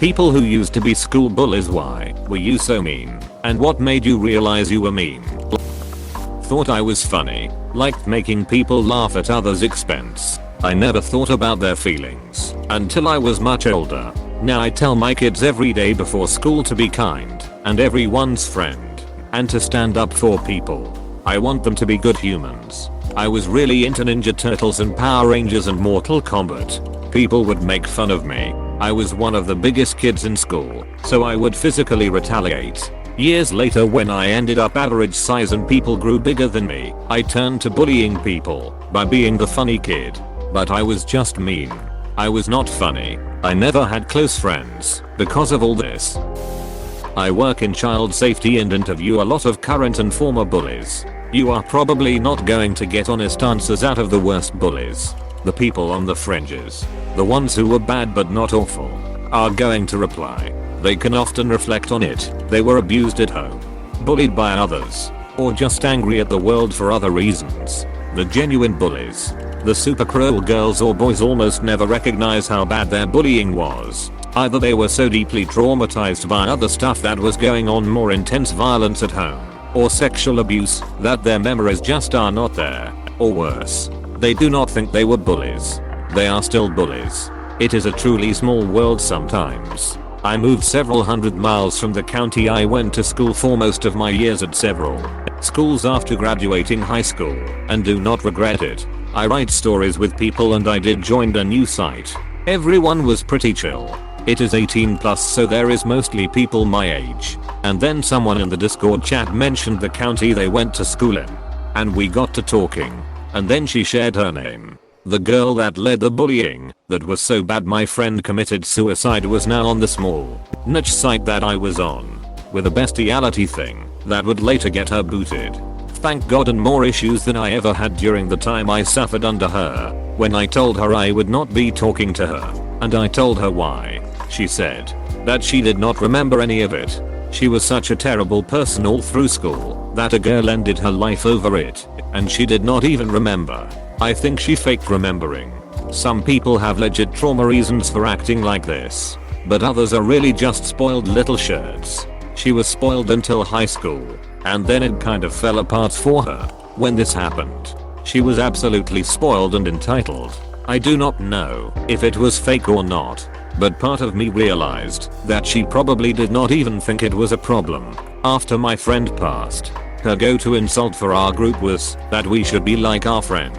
People who used to be school bullies, why were you so mean? And what made you realize you were mean? Thought I was funny, liked making people laugh at others' expense. I never thought about their feelings until I was much older. Now I tell my kids every day before school to be kind and everyone's friend and to stand up for people. I want them to be good humans. I was really into Ninja Turtles and Power Rangers and Mortal Kombat. People would make fun of me. I was one of the biggest kids in school, so I would physically retaliate. Years later, when I ended up average size and people grew bigger than me, I turned to bullying people by being the funny kid. But I was just mean. I was not funny. I never had close friends because of all this. I work in child safety and interview a lot of current and former bullies. You are probably not going to get honest answers out of the worst bullies. The people on the fringes, the ones who were bad but not awful, are going to reply. They can often reflect on it. They were abused at home, bullied by others, or just angry at the world for other reasons. The genuine bullies, the super cruel girls or boys, almost never recognize how bad their bullying was. Either they were so deeply traumatized by other stuff that was going on, more intense violence at home, or sexual abuse, that their memories just are not there. Or worse, they do not think they were bullies. They are still bullies. It is a truly small world sometimes. I moved several hundred miles from the county I went to school for most of my years at several schools after graduating high school, and do not regret it. I write stories with people and I did join a new site. Everyone was pretty chill. It is 18+, so there is mostly people my age. And then someone in the Discord chat mentioned the county they went to school in. And we got to talking. And then she shared her name. The girl that led the bullying, that was so bad my friend committed suicide, was now on the small niche site that I was on, with a bestiality thing that would later get her booted. Thank God, and more issues than I ever had during the time I suffered under her. When I told her I would not be talking to her, and I told her why, she said that she did not remember any of it. She was such a terrible person all through school that a girl ended her life over it, and she did not even remember. I think she faked remembering. Some people have legit trauma reasons for acting like this, but others are really just spoiled little shirts. She was spoiled until high school, and then it kind of fell apart for her when this happened. She was absolutely spoiled and entitled. I do not know if it was fake or not, but part of me realized that she probably did not even think it was a problem. After my friend passed, her go-to insult for our group was that we should be like our friend.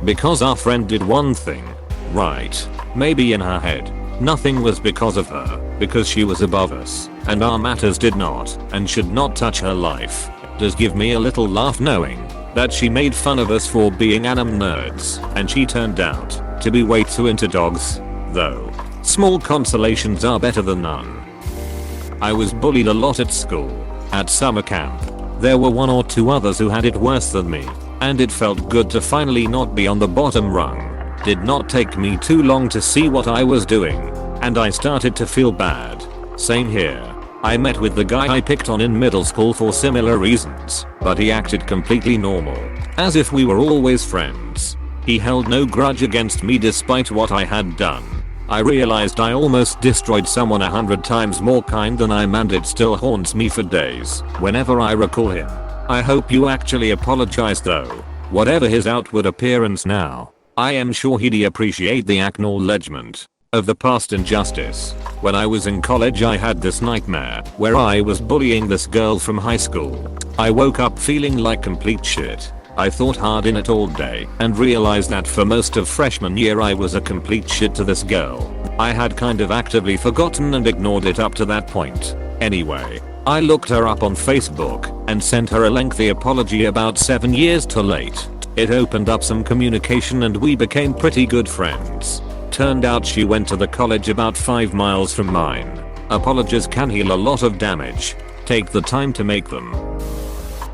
Because our friend did one thing right, maybe in her head, nothing was because of her, because she was above us, and our matters did not and should not touch her life. Does give me a little laugh knowing that she made fun of us for being anime nerds, and she turned out to be way too into dogs, though. Small consolations are better than none. I was bullied a lot at school. At summer camp, there were one or two others who had it worse than me, and it felt good to finally not be on the bottom rung. Did not take me too long to see what I was doing, and I started to feel bad. Same here. I met with the guy I picked on in middle school for similar reasons, but he acted completely normal, as if we were always friends. He held no grudge against me despite what I had done. I realized I almost destroyed someone 100 times more kind than him, and it still haunts me for days whenever I recall him. I hope you actually apologize though. Whatever his outward appearance now, I am sure he'd appreciate the acknowledgement of the past injustice. When I was in college, I had this nightmare where I was bullying this girl from high school. I woke up feeling like complete shit. I thought hard in it all day and realized that for most of freshman year I was a complete shit to this girl. I had kind of actively forgotten and ignored it up to that point. Anyway, I looked her up on Facebook and sent her a lengthy apology about 7 years too late. It opened up some communication and we became pretty good friends. Turned out she went to the college about 5 miles from mine. Apologies can heal a lot of damage. Take the time to make them.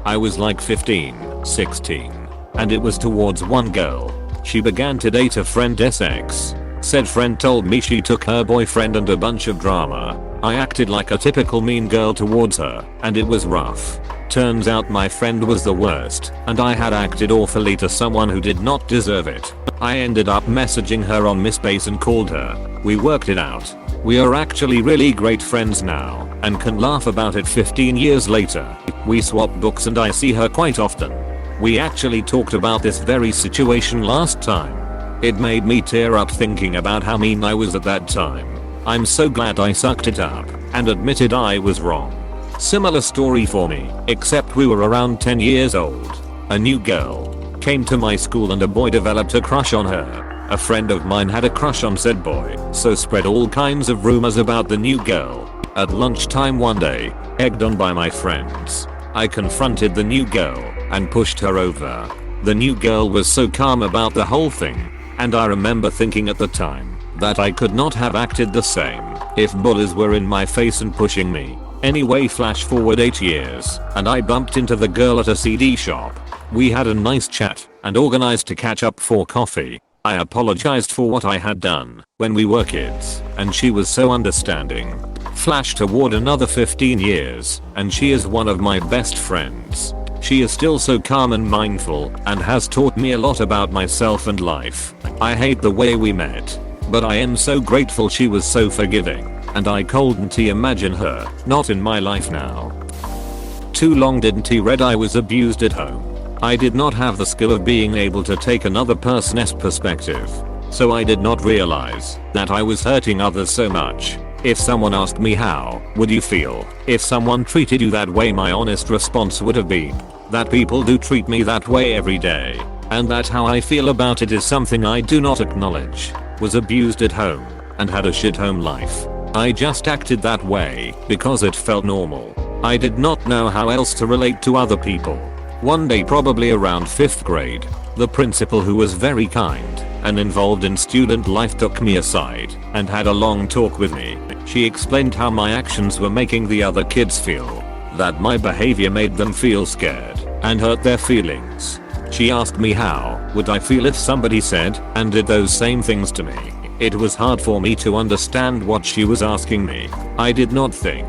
I was like 15, 16, and it was towards one girl. She began to date a friend's ex. Said friend told me she took her boyfriend and a bunch of drama. I acted like a typical mean girl towards her, and it was rough. Turns out my friend was the worst, and I had acted awfully to someone who did not deserve it. I ended up messaging her on MySpace and called her. We worked it out. We are actually really great friends now and can laugh about it 15 years later. We swap books and I see her quite often. We actually talked about this very situation last time. It made me tear up thinking about how mean I was at that time. I'm so glad I sucked it up and admitted I was wrong. Similar story for me, except we were around 10 years old. A new girl came to my school and a boy developed a crush on her. A friend of mine had a crush on said boy, so spread all kinds of rumors about the new girl. At lunchtime one day, egged on by my friends, I confronted the new girl and pushed her over. The new girl was so calm about the whole thing, and I remember thinking at the time that I could not have acted the same if bullies were in my face and pushing me. Anyway, flash forward 8 years, and I bumped into the girl at a CD shop. We had a nice chat and organized to catch up for coffee. I apologized for what I had done when we were kids, and she was so understanding. Flash toward another 15 years, and she is one of my best friends. She is still so calm and mindful and has taught me a lot about myself and life. I hate the way we met, but I am so grateful she was so forgiving, and I couldn't imagine her not in my life now. Too long didn't he read I was abused at home. I did not have the skill of being able to take another person's perspective, so I did not realize that I was hurting others so much. If someone asked me how would you feel if someone treated you that way, my honest response would have been that people do treat me that way every day, and that how I feel about it is something I do not acknowledge. Was abused at home and had a shit home life. I just acted that way because it felt normal. I did not know how else to relate to other people. One day, probably around 5th grade, the principal, who was very kind and involved in student life, took me aside and had a long talk with me. She explained how my actions were making the other kids feel, that my behavior made them feel scared and hurt their feelings. She asked me how would I feel if somebody said and did those same things to me. It was hard for me to understand what she was asking me. I did not think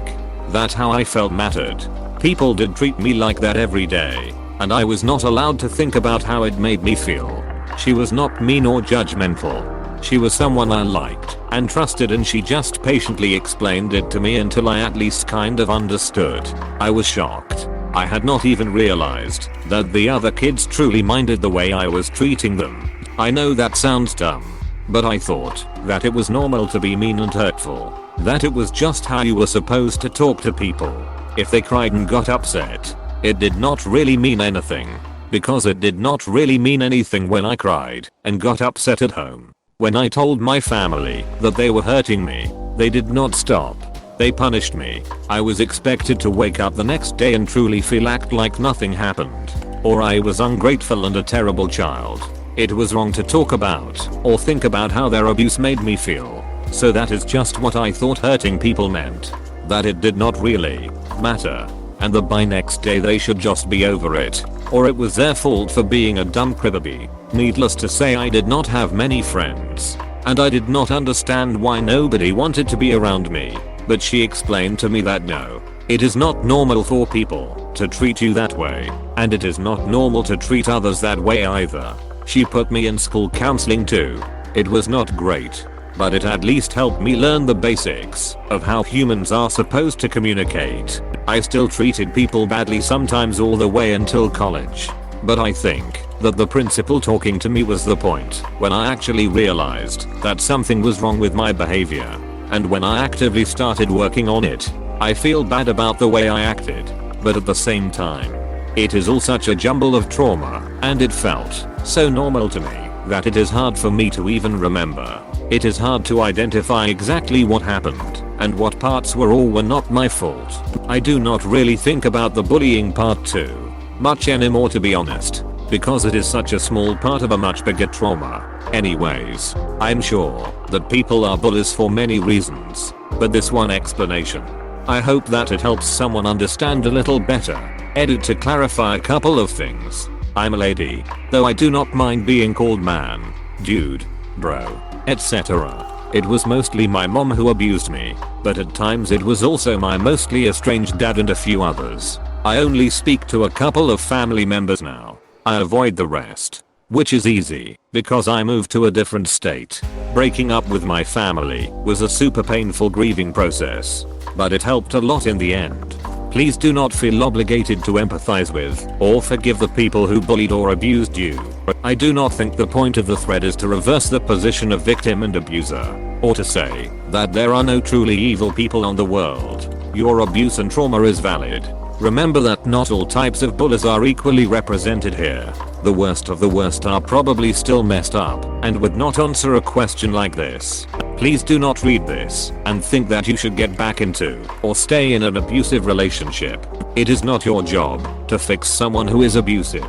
that how I felt mattered. People did treat me like that every day, and I was not allowed to think about how it made me feel. She was not mean or judgmental. She was someone I liked and trusted, and she just patiently explained it to me until I at least kind of understood. I was shocked. I had not even realized that the other kids truly minded the way I was treating them. I know that sounds dumb, but I thought that it was normal to be mean and hurtful. That it was just how you were supposed to talk to people. If they cried and got upset, it did not really mean anything, because it did not really mean anything when I cried and got upset at home. When I told my family that they were hurting me, they did not stop. They punished me. I was expected to wake up the next day and truly feel act like nothing happened, or I was ungrateful and a terrible child. It was wrong to talk about or think about how their abuse made me feel. So that is just what I thought hurting people meant. That it did not really matter, and that by next day they should just be over it, or it was their fault for being a dumb cribby. Needless to say, I did not have many friends, and I did not understand why nobody wanted to be around me. But she explained to me that no, it is not normal for people to treat you that way, and it is not normal to treat others that way either. She put me in school counseling too. It was not great, but it at least helped me learn the basics of how humans are supposed to communicate. I still treated people badly sometimes all the way until college, but I think that the principal talking to me was the point when I actually realized that something was wrong with my behavior, and when I actively started working on it. I feel bad about the way I acted, but at the same time, it is all such a jumble of trauma, and it felt so normal to me that it is hard for me to even remember. It is hard to identify exactly what happened and what parts were or were not my fault. I do not really think about the bullying part too much anymore, to be honest, because it is such a small part of a much bigger trauma. Anyways, I'm sure that people are bullies for many reasons, but this one explanation, I hope that it helps someone understand a little better. Edit to clarify a couple of things. I'm a lady, though I do not mind being called man, dude, bro, etc. It was mostly my mom who abused me, but at times it was also my mostly estranged dad and a few others. I only speak to a couple of family members now. I avoid the rest. which is easy because I moved to a different state. Breaking up with my family was a super painful grieving process, but it helped a lot in the end. Please do not feel obligated to empathize with or forgive the people who bullied or abused you. I do not think the point of the thread is to reverse the position of victim and abuser, or to say that there are no truly evil people on the world. Your abuse and trauma is valid. Remember that not all types of bullies are equally represented here. The worst of the worst are probably still messed up and would not answer a question like this. Please do not read this and think that you should get back into or stay in an abusive relationship. It is not your job to fix someone who is abusive.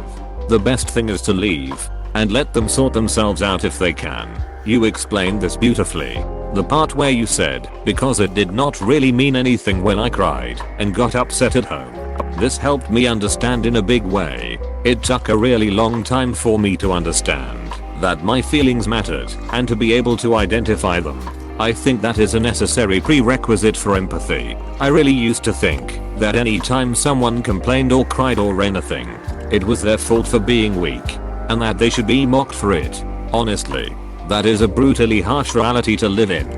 The best thing is to leave and let them sort themselves out if they can. You explained this beautifully. The part where you said, because it did not really mean anything when I cried and got upset at home. This helped me understand in a big way. It took a really long time for me to understand that my feelings mattered and to be able to identify them. I think that is a necessary prerequisite for empathy. I really used to think that any time someone complained or cried or anything, it was their fault for being weak and that they should be mocked for it. Honestly, that is a brutally harsh reality to live in.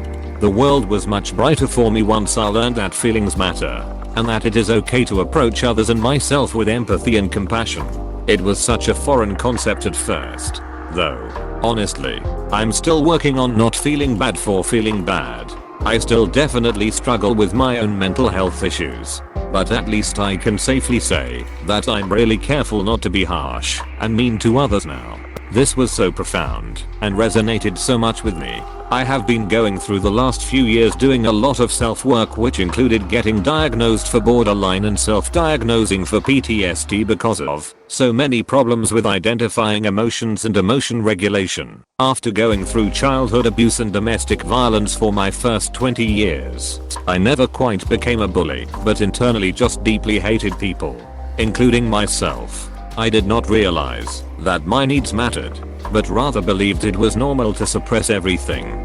The world was much brighter for me once I learned that feelings matter and that it is okay to approach others and myself with empathy and compassion. It was such a foreign concept at first, though. Honestly, I'm still working on not feeling bad for feeling bad. I still definitely struggle with my own mental health issues, but at least I can safely say that I'm really careful not to be harsh and mean to others now. This was so profound and resonated so much with me. I have been going through the last few years doing a lot of self-work, which included getting diagnosed for borderline and self-diagnosing for PTSD because of so many problems with identifying emotions and emotion regulation. After going through childhood abuse and domestic violence for my first 20 years, I never quite became a bully, but internally just deeply hated people, including myself. I did not realize that my needs mattered, but rather believed it was normal to suppress everything.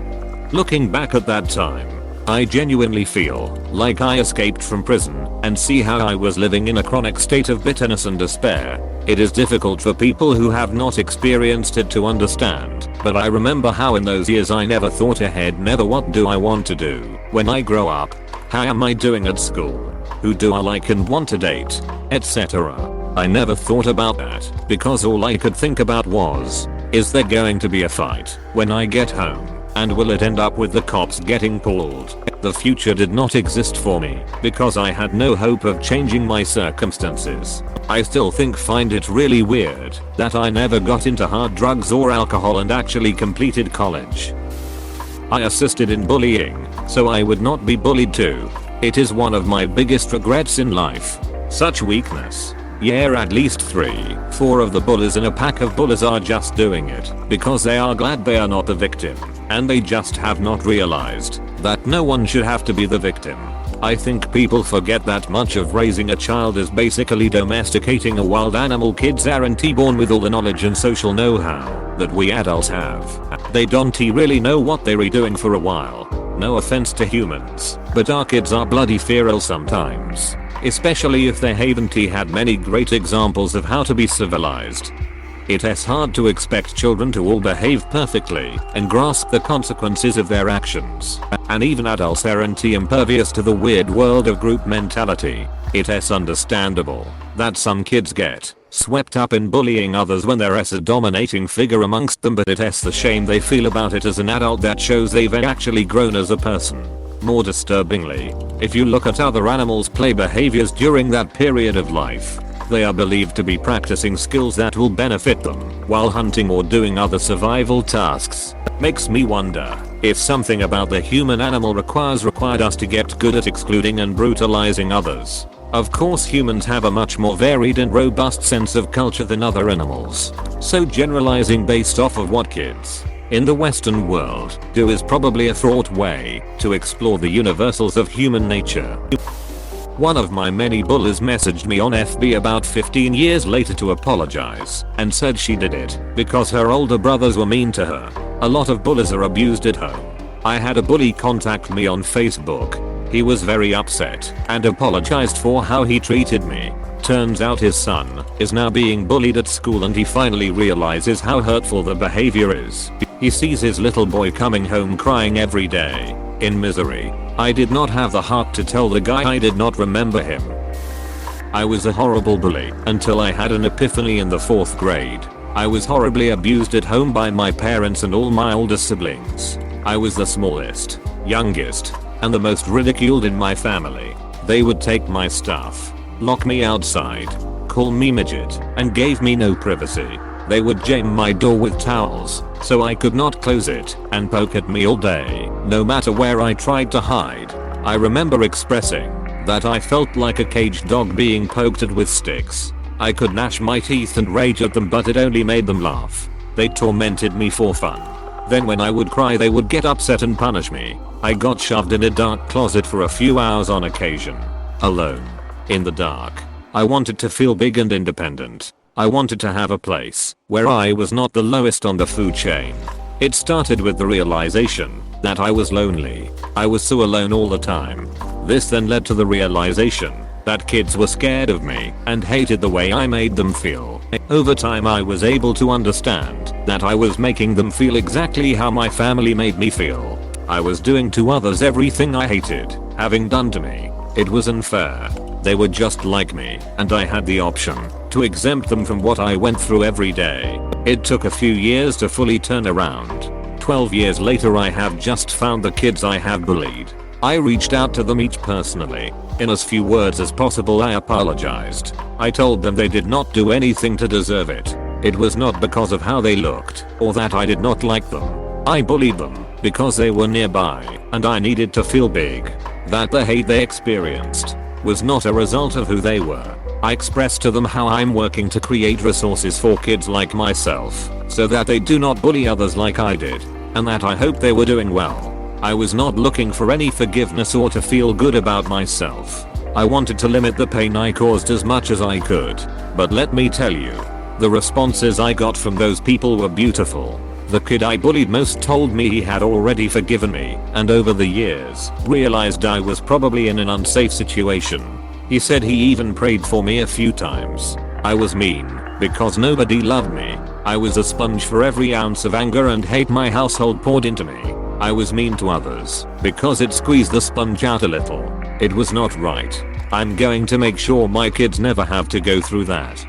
Looking back at that time, I genuinely feel like I escaped from prison and see how I was living in a chronic state of bitterness and despair. It is difficult for people who have not experienced it to understand, but I remember how in those years I never thought ahead, never what do I want to do when I grow up, how am I doing at school, who do I like and want to date, etc. I never thought about that because all I could think about was, is there going to be a fight when I get home, and will it end up with the cops getting pulled? The future did not exist for me because I had no hope of changing my circumstances. I still find it really weird that I never got into hard drugs or alcohol and actually completed college. I assisted in bullying so I would not be bullied too. It is one of my biggest regrets in life. Such weakness. Yeah, at least 3-4 of the bullies in a pack of bullies are just doing it because they are glad they are not the victim, and they just have not realized that no one should have to be the victim. I think people forget that much of raising a child is basically domesticating a wild animal. Kids aren't born with all the knowledge and social know-how that we adults have. They don't really know what they're doing for a while. No offense to humans, but our kids are bloody feral sometimes. Especially if they haven't had many great examples of how to be civilized. It is hard to expect children to all behave perfectly and grasp the consequences of their actions. And even adults aren't impervious to the weird world of group mentality. It is understandable that some kids get swept up in bullying others when there is a dominating figure amongst them, but it is the shame they feel about it as an adult that shows they've actually grown as a person. More disturbingly, if you look at other animals' play behaviors during that period of life, they are believed to be practicing skills that will benefit them while hunting or doing other survival tasks. Makes me wonder if something about the human animal required us to get good at excluding and brutalizing others. Of course, humans have a much more varied and robust sense of culture than other animals, so generalizing based off of what kids in the Western world do is probably a fraught way to explore the universals of human nature. One of my many bullies messaged me on FB about 15 years later to apologize and said she did it because her older brothers were mean to her. A lot of bullies are abused at home. I had a bully contact me on Facebook He was very upset and apologized for how he treated me. Turns out his son is now being bullied at school and he finally realizes how hurtful the behavior is. He sees his little boy coming home crying every day, in misery. I did not have the heart to tell the guy I did not remember him. I was a horrible bully until I had an epiphany in the 4th grade. I was horribly abused at home by my parents and all my older siblings. I was the smallest, youngest, and the most ridiculed in my family. They would take my stuff, lock me outside, call me midget, and gave me no privacy. They would jam my door with towels so I could not close it and poke at me all day, no matter where I tried to hide. I remember expressing that I felt like a caged dog being poked at with sticks. I could gnash my teeth and rage at them, but it only made them laugh. They tormented me for fun. Then when I would cry, they would get upset and punish me. I got shoved in a dark closet for a few hours on occasion. Alone. In the dark. I wanted to feel big and independent. I wanted to have a place where I was not the lowest on the food chain. It started with the realization that I was lonely. I was so alone all the time. This then led to the realization that kids were scared of me and hated the way I made them feel. Over time I was able to understand that I was making them feel exactly how my family made me feel. I was doing to others everything I hated having done to me. It was unfair. They were just like me, and I had the option to exempt them from what I went through every day. It took a few years to fully turn around. 12 years later I have just found the kids I have bullied. I reached out to them each personally. In as few words as possible I apologized. I told them they did not do anything to deserve it. It was not because of how they looked or that I did not like them. I bullied them because they were nearby and I needed to feel big. That the hate they experienced was not a result of who they were. I expressed to them how I'm working to create resources for kids like myself so that they do not bully others like I did, and that I hope they were doing well. I was not looking for any forgiveness or to feel good about myself. I wanted to limit the pain I caused as much as I could. But let me tell you, the responses I got from those people were beautiful. The kid I bullied most told me he had already forgiven me and over the years realized I was probably in an unsafe situation. He said he even prayed for me a few times. I was mean because nobody loved me. I was a sponge for every ounce of anger and hate my household poured into me. I was mean to others because it squeezed the sponge out a little. It was not right. I'm going to make sure my kids never have to go through that.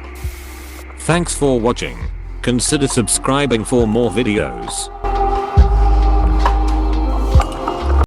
Thanks for watching. Consider subscribing for more videos.